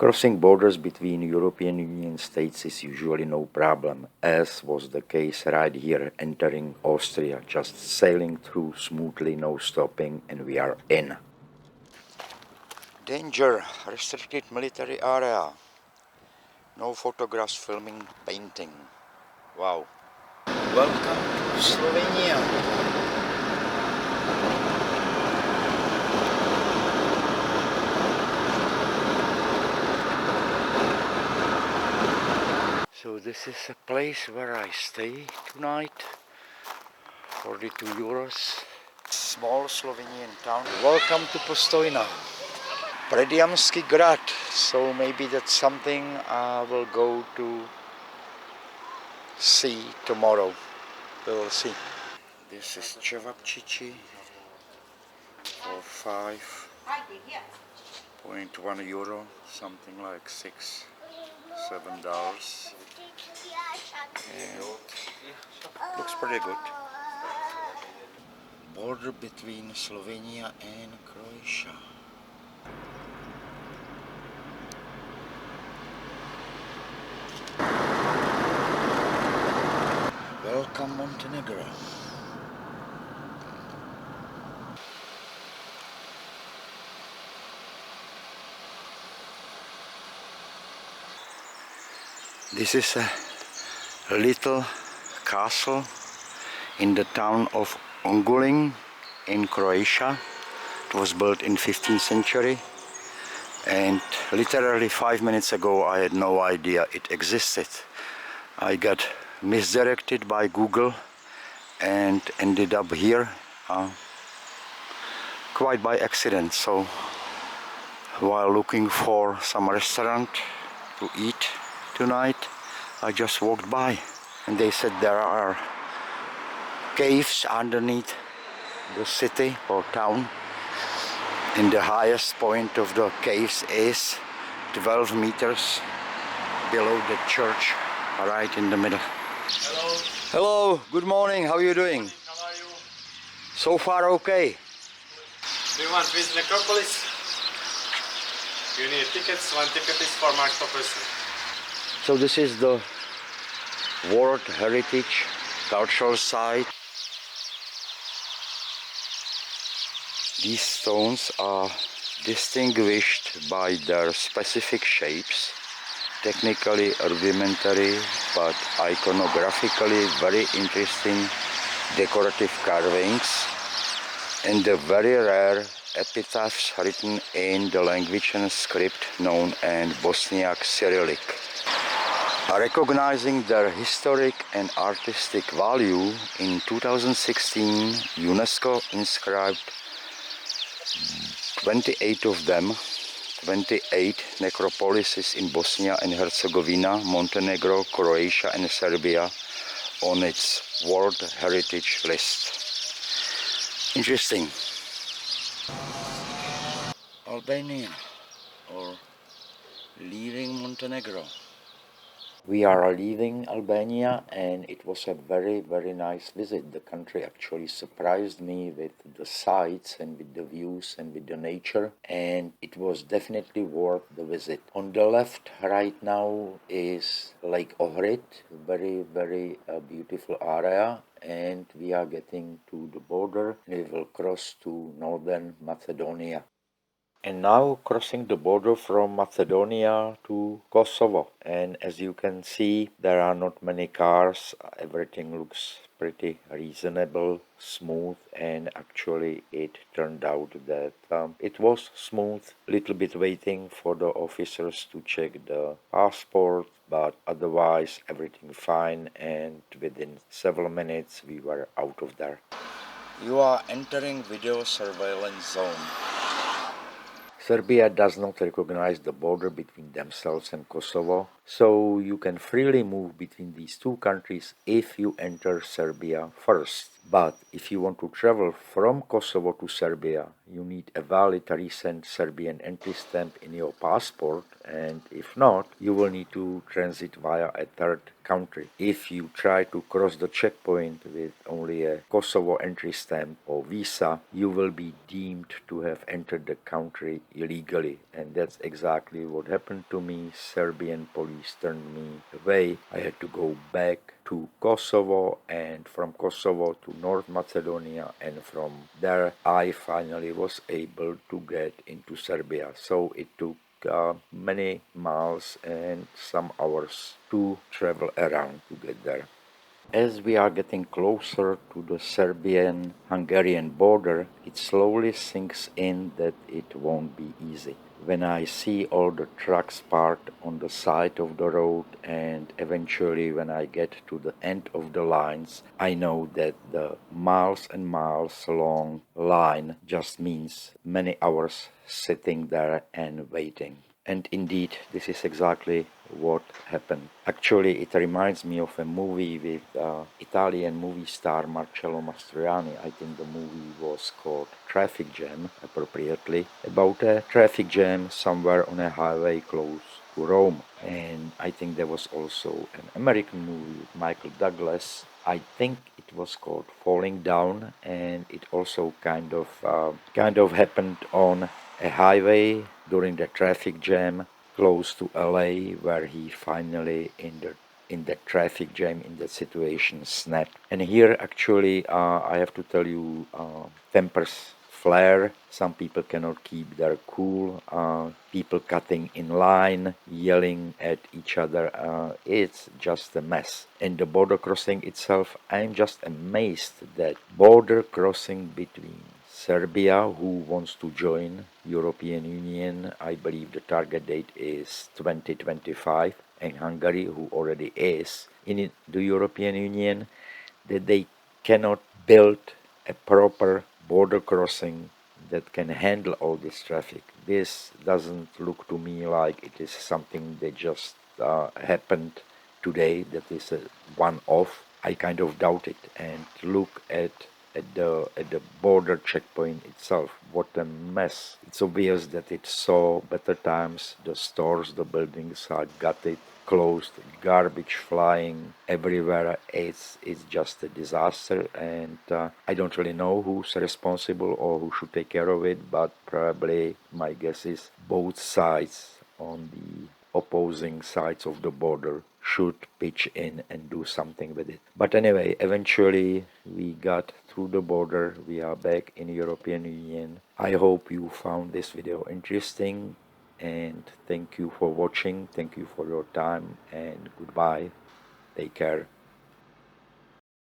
Crossing borders between European Union states is usually no problem, as was the case right here entering Austria, just sailing through smoothly, no stopping, and we are in. Danger, restricted military area. No photographs, filming, painting. Wow. Welcome to Slovenia. So this is a place where I stay tonight. 42 euros. Small Slovenian town. Welcome to Postojna. Predjamski grad. So maybe that's something I will go to see tomorrow. We will see. This is cevapcici for 5.1 euro, something like $6-7. And looks pretty good. Border between Slovenia and Croatia. Welcome Montenegro. This is a little castle in the town of Ongulin in Croatia. It was built in 15th century, and literally 5 minutes ago I had no idea it existed. I got misdirected by Google and ended up here quite by accident. So while looking for some restaurant to eat tonight, I just walked by and they said there are caves underneath the city or town, and the highest point of the caves is 12 meters below the church, right in the middle. Hello. Hello, good morning, how are you doing? How are you? So far okay. Do you want to visit Necropolis? You need tickets. One ticket is 4 marks per person. So this is the World Heritage Cultural Site. These stones are distinguished by their specific shapes, technically rudimentary but iconographically very interesting decorative carvings, and the very rare epitaphs written in the language and script known as Bosniak Cyrillic. Recognizing their historic and artistic value, in 2016 UNESCO inscribed 28 of them, 28 necropolises in Bosnia and Herzegovina, Montenegro, Croatia and Serbia on its World Heritage list. Interesting. Albania, or leaving Montenegro. We are leaving Albania, and it was a very nice visit. The country actually surprised me with the sights and with the views and with the nature, and it was definitely worth the visit. On the left right now is Lake Ohrid, very beautiful area, and we are getting to the border. We will cross to northern Macedonia. And now crossing the border from Macedonia to Kosovo. And as you can see, there are not many cars. Everything looks pretty reasonable, smooth, and actually it turned out that it was smooth. Little bit waiting for the officers to check the passport, but otherwise everything fine, and within several minutes we were out of there. You are entering video surveillance zone. Serbia does not recognize the border between themselves and Kosovo, so you can freely move between these two countries if you enter Serbia first. But if you want to travel from Kosovo to Serbia, you need a valid recent Serbian entry stamp in your passport, and if not, you will need to transit via a third country. If you try to cross the checkpoint with only a Kosovo entry stamp or visa, you will be deemed to have entered the country illegally, and that's exactly what happened to me. Serbian police turned me away. I had to go back to Kosovo, and from Kosovo to North Macedonia, and from there I finally was able to get into Serbia. So it took many miles and some hours to travel around to get there. As we are getting closer to the Serbian-Hungarian border, it slowly sinks in that it won't be easy. When I see all the trucks parked on the side of the road, and eventually when I get to the end of the lines, I know that the miles and miles long line just means many hours sitting there and waiting. And indeed, this is exactly what happened. Actually, it reminds me of a movie with Italian movie star Marcello Mastroianni. I think the movie was called Traffic Jam, appropriately, about a traffic jam somewhere on a highway close to Rome. And I think there was also an American movie with Michael Douglas. I think it was called Falling Down, and it also kind of happened on a highway during the traffic jam close to LA, where he finally in the traffic jam in that situation snapped. And here actually I have to tell you, tempers flare. Some people cannot keep their cool. People cutting in line, yelling at each other. It's just a mess. And the border crossing itself, I'm just amazed that border crossing between Serbia, who wants to join European Union, I believe the target date is 2025, and Hungary, who already is in the European Union, that they cannot build a proper border crossing that can handle all this traffic. This doesn't look to me like it is something that just happened today, that is a one-off. I kind of doubt it. And look at the border checkpoint itself. What a mess. It's obvious that it saw better times. The stores, the buildings are gutted, closed, garbage flying everywhere. It's just a disaster, and I don't really know who's responsible or who should take care of it, but probably my guess is both sides on the opposing sides of the border should pitch in and do something with it. But anyway, eventually we got through the border. We are back in European Union. I hope you found this video interesting, and thank you for watching. Thank you for your time, and goodbye. Take care.